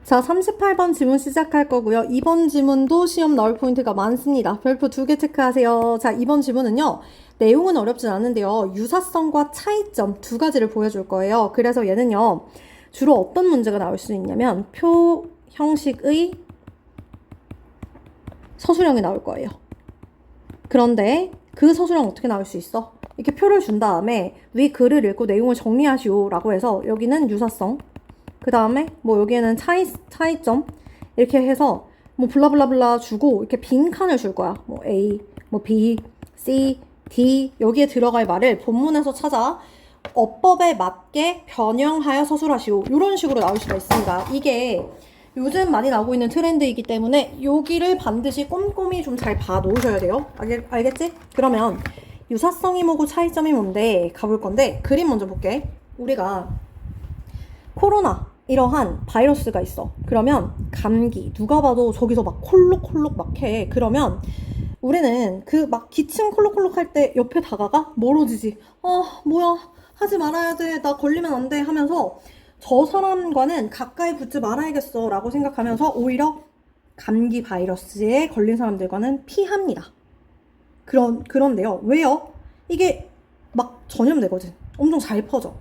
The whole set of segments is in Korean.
자, 38번 지문 시작할 거고요. 이번 지문도 시험 나올 포인트가 많습니다. 별표 2개 체크하세요. 자, 이번 지문은요. 내용은 어렵진 않은데요. 유사성과 차이점 두 가지를 보여줄 거예요. 그래서 얘는요. 주로 어떤 문제가 나올 수 있냐면 표 형식의 서술형이 나올 거예요. 그런데 그 서술형 어떻게 나올 수 있어? 이렇게 표를 준 다음에 위 글을 읽고 내용을 정리하시오 라고 해서 여기는 유사성, 그 다음에 뭐 여기에는 차이점 이렇게 해서 뭐 블라블라블라 주고 이렇게 빈 칸을 줄 거야. 뭐 A, 뭐 B, C, D 여기에 들어갈 말을 본문에서 찾아 어법에 맞게 변형하여 서술하시오. 이런 식으로 나올 수가 있습니다. 이게 요즘 많이 나오고 있는 트렌드이기 때문에 여기를 반드시 꼼꼼히 좀 잘 봐 놓으셔야 돼요. 알겠지? 그러면 유사성이 뭐고 차이점이 뭔데 가볼 건데 그림 먼저 볼게. 우리가 코로나 이러한 바이러스가 있어. 그러면 감기 누가 봐도 저기서 막 콜록콜록 막 해. 그러면 우리는 그 막 기침 콜록콜록 할 때 옆에 다가가 멀어지지. 뭐야 하지 말아야 돼. 나 걸리면 안 돼 하면서 저 사람과는 가까이 붙지 말아야겠어 라고 생각하면서 오히려 감기 바이러스에 걸린 사람들과는 피합니다. 그런데요. 왜요? 이게 막 전염되거든. 엄청 잘 퍼져.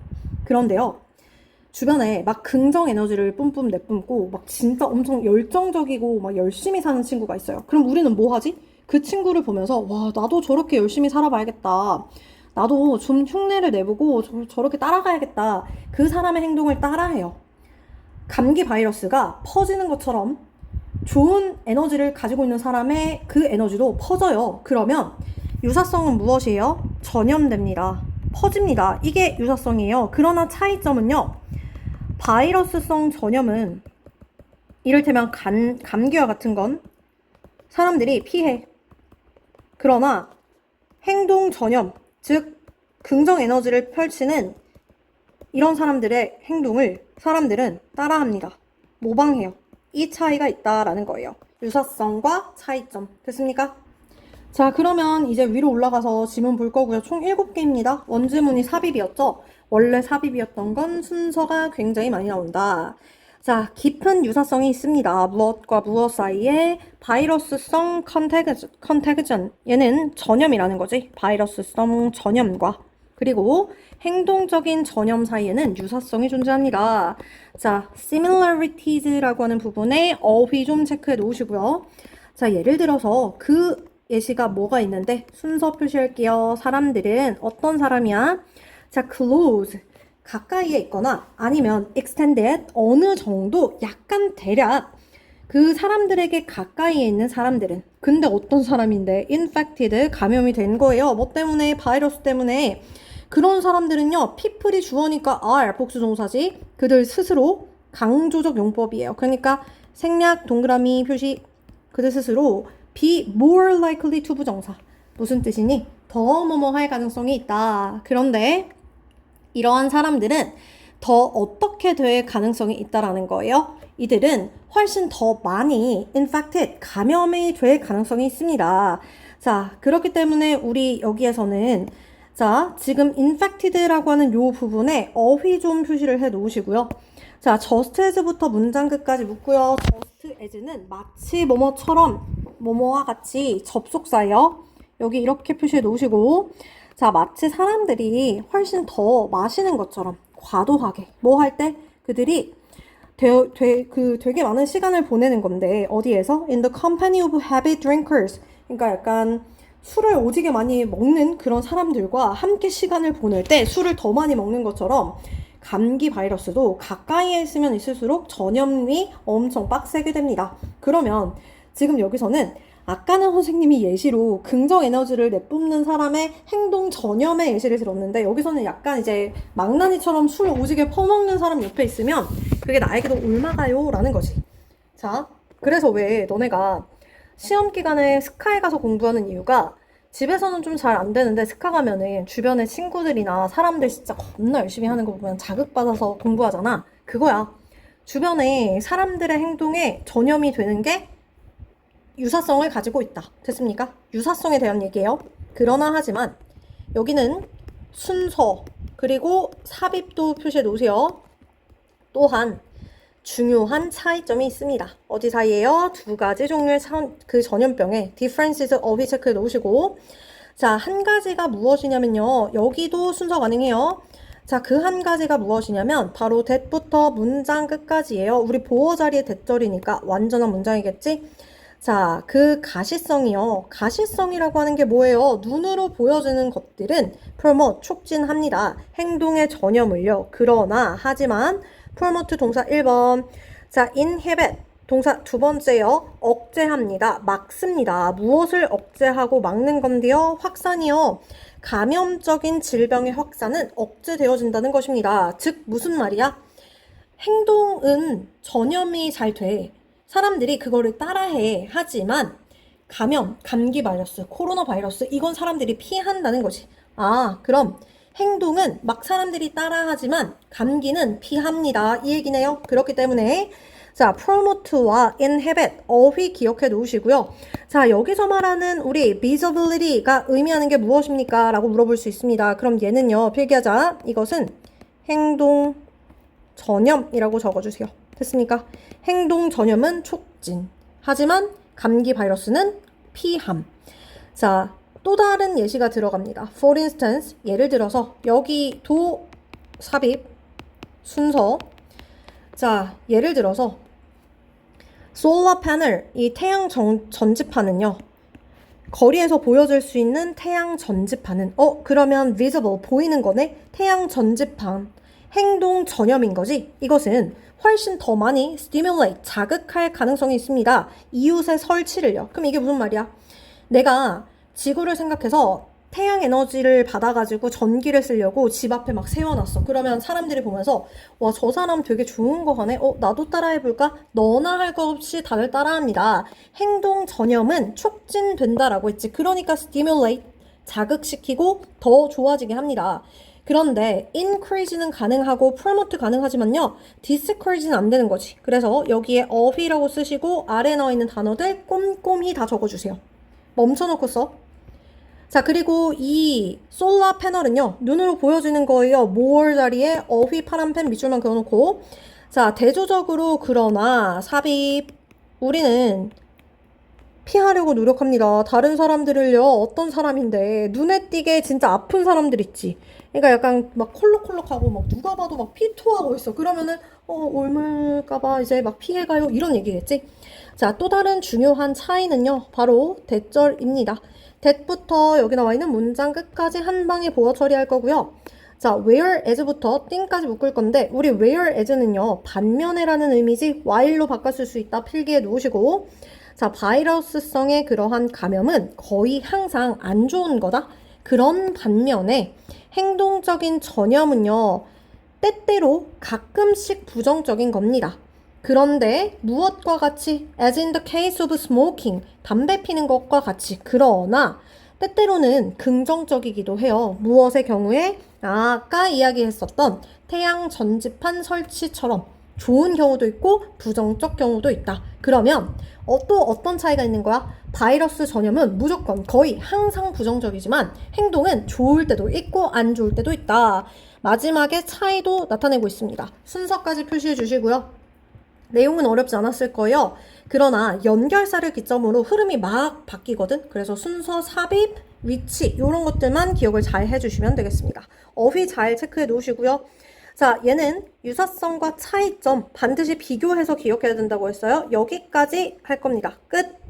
그런데요. 주변에 막 긍정 에너지를 뿜뿜 내뿜고 막 진짜 엄청 열정적이고 막 열심히 사는 친구가 있어요. 그럼 우리는 뭐 하지? 그 친구를 보면서 와, 나도 저렇게 열심히 살아봐야겠다. 나도 좀 흉내를 내보고 저렇게 따라가야겠다. 그 사람의 행동을 따라해요. 감기 바이러스가 퍼지는 것처럼 좋은 에너지를 가지고 있는 사람의 그 에너지도 퍼져요. 그러면 유사성은 무엇이에요? 전염됩니다. 퍼집니다. 이게 유사성이에요. 그러나 차이점은요. 바이러스성 전염은 이를테면 감기와 같은 건 사람들이 피해. 그러나 행동 전염, 즉 긍정 에너지를 펼치는 이런 사람들의 행동을 사람들은 따라합니다. 모방해요. 이 차이가 있다라는 거예요. 유사성과 차이점. 됐습니까? 자, 그러면 이제 위로 올라가서 지문 볼 거고요. 총 7개입니다. 원지문이 삽입이었죠? 원래 삽입이었던 건 순서가 굉장히 많이 나온다. 자, 깊은 유사성이 있습니다. 무엇과 무엇 사이에 바이러스성 컨태그전. 얘는 전염이라는 거지. 바이러스성 전염과. 그리고 행동적인 전염 사이에는 유사성이 존재합니다. 자, similarities라고 하는 부분에 어휘 좀 체크해 놓으시고요. 자, 예를 들어서 그 예시가 뭐가 있는데 순서 표시할게요. 사람들은 어떤 사람이야? 자, close 가까이에 있거나 아니면 extended 어느 정도 약간 대략 그 사람들에게 가까이에 있는 사람들은 근데 어떤 사람인데 infected 감염이 된 거예요. 뭐 때문에? 바이러스 때문에. 그런 사람들은요. people이 주어니까 are 복수동사지. 그들 스스로 강조적 용법이에요. 그러니까 생략 동그라미 표시 그들 스스로 be more likely to 부정사. 무슨 뜻이니? 더 뭐뭐 할 가능성이 있다. 그런데 이러한 사람들은 더 어떻게 될 가능성이 있다라는 거예요. 이들은 훨씬 더 많이 infected, 감염이 될 가능성이 있습니다. 자, 그렇기 때문에 우리 여기에서는 자, 지금 infected라고 하는 요 부분에 어휘 좀 표시를 해 놓으시고요. 자, just as부터 문장 끝까지 묶고요. just as는 마치 뭐뭐처럼 뭐뭐와 같이 접속사예요. 여기 이렇게 표시해 놓으시고 자, 마치 사람들이 훨씬 더 마시는 것처럼 과도하게 뭐 할 때 그들이 되게 많은 시간을 보내는 건데 어디에서? In the company of heavy drinkers. 그러니까 약간 술을 오지게 많이 먹는 그런 사람들과 함께 시간을 보낼 때 술을 더 많이 먹는 것처럼 감기 바이러스도 가까이에 있으면 있을수록 전염이 엄청 빡세게 됩니다. 그러면 지금 여기서는 아까는 선생님이 예시로 긍정 에너지를 내뿜는 사람의 행동 전염의 예시를 들었는데 여기서는 약간 이제 망나니처럼 술 오지게 퍼먹는 사람 옆에 있으면 그게 나에게도 옮아가요 라는 거지. 자, 그래서 왜 너네가 시험 기간에 스카에 가서 공부하는 이유가 집에서는 좀 잘 안 되는데 스카 가면은 주변에 친구들이나 사람들 진짜 겁나 열심히 하는 거 보면 자극받아서 공부하잖아. 그거야. 주변에 사람들의 행동에 전염이 되는 게 유사성을 가지고 있다. 됐습니까? 유사성에 대한 얘기예요. 그러나 하지만 여기는 순서 그리고 삽입도 표시해 놓으세요. 또한 중요한 차이점이 있습니다. 어디 사이에요? 두 가지 종류의 그 전염병의 differences of이 체크해 놓으시고, 자, 한 가지가 무엇이냐면요. 여기도 순서 가능해요. 자, 그 한 가지가 무엇이냐면 바로 that부터 문장 끝까지예요. 우리 보어 자리의 that절이니까 완전한 문장이겠지? 자, 그 가시성이요. 가시성이라고 하는 게 뭐예요? 눈으로 보여지는 것들은 promote, 촉진합니다. 행동의 전염을요. 그러나, 하지만 promote 동사 1번. 자, inhibit 동사 두 번째요. 억제합니다. 막습니다. 무엇을 억제하고 막는 건데요? 확산이요. 감염적인 질병의 확산은 억제되어진다는 것입니다. 즉, 무슨 말이야? 행동은 전염이 잘 돼. 사람들이 그거를 따라해. 하지만 감염, 감기 바이러스, 코로나 바이러스 이건 사람들이 피한다는 거지. 아, 그럼 행동은 막 사람들이 따라하지만 감기는 피합니다. 이 얘기네요. 그렇기 때문에 자, promote와 inhibit, 어휘 기억해 놓으시고요. 자, 여기서 말하는 우리 visibility가 의미하는 게 무엇입니까? 라고 물어볼 수 있습니다. 그럼 얘는요, 필기하자. 이것은 행동 전염이라고 적어주세요. 됐습니까? 행동 전염은 촉진. 하지만 감기 바이러스는 피함. 자, 또 다른 예시가 들어갑니다. For instance, 예를 들어서 여기 도 삽입 순서. 자, 예를 들어서 솔라 패널, 이 태양 전지판은요. 거리에서 보여질 수 있는 태양 전지판은 그러면 visible, 보이는 거네? 태양 전지판. 행동 전염인 거지. 이것은 훨씬 더 많이 stimulate, 자극할 가능성이 있습니다. 이웃의 설치를요. 그럼 이게 무슨 말이야? 내가 지구를 생각해서 태양 에너지를 받아가지고 전기를 쓰려고 집 앞에 막 세워놨어. 그러면 사람들이 보면서 와, 저 사람 되게 좋은 거 하네. 나도 따라해볼까? 너나 할 것 없이 다들 따라합니다. 행동 전염은 촉진된다라고 했지. 그러니까 stimulate, 자극시키고 더 좋아지게 합니다. 그런데 increase는 가능하고 promote 가능하지만요. discourage는 안 되는 거지. 그래서 여기에 어휘라고 쓰시고 아래에 나와 있는 단어들 꼼꼼히 다 적어주세요. 멈춰놓고 써. 자, 그리고 이 솔라 패널은요. 눈으로 보여지는 거예요. more 자리에 어휘 파란펜 밑줄만 그어놓고. 자, 대조적으로 그러나 삽입. 우리는 피하려고 노력합니다. 다른 사람들을요. 어떤 사람인데 눈에 띄게 진짜 아픈 사람들 있지. 그러니까 약간 막 콜록콜록하고 막 누가 봐도 막 피토하고 있어. 그러면은 옮을까봐 이제 막 피해가요. 이런 얘기겠지. 자, 또 다른 중요한 차이는요. 바로 대절입니다. that부터 여기 나와 있는 문장 끝까지 한 방에 보어 처리할 거고요. 자, whereas부터 thing까지 묶을 건데 우리 whereas는요. 반면에라는 의미지 while로 바꿨을 수 있다. 필기해 놓으시고 자, 바이러스성의 그러한 감염은 거의 항상 안 좋은 거다. 그런 반면에 행동적인 전염은요. 때때로 가끔씩 부정적인 겁니다. 그런데 무엇과 같이 as in the case of smoking, 담배 피는 것과 같이 그러나 때때로는 긍정적이기도 해요. 무엇의 경우에? 아까 이야기했었던 태양 전지판 설치처럼 좋은 경우도 있고 부정적 경우도 있다. 그러면 또 어떤 차이가 있는 거야? 바이러스 전염은 무조건 거의 항상 부정적이지만 행동은 좋을 때도 있고 안 좋을 때도 있다. 마지막에 차이도 나타내고 있습니다. 순서까지 표시해 주시고요. 내용은 어렵지 않았을 거예요. 그러나 연결사를 기점으로 흐름이 막 바뀌거든. 그래서 순서, 삽입, 위치 이런 것들만 기억을 잘 해주시면 되겠습니다. 어휘 잘 체크해 놓으시고요. 자, 얘는 유사성과 차이점 반드시 비교해서 기억해야 된다고 했어요. 여기까지 할 겁니다. 끝!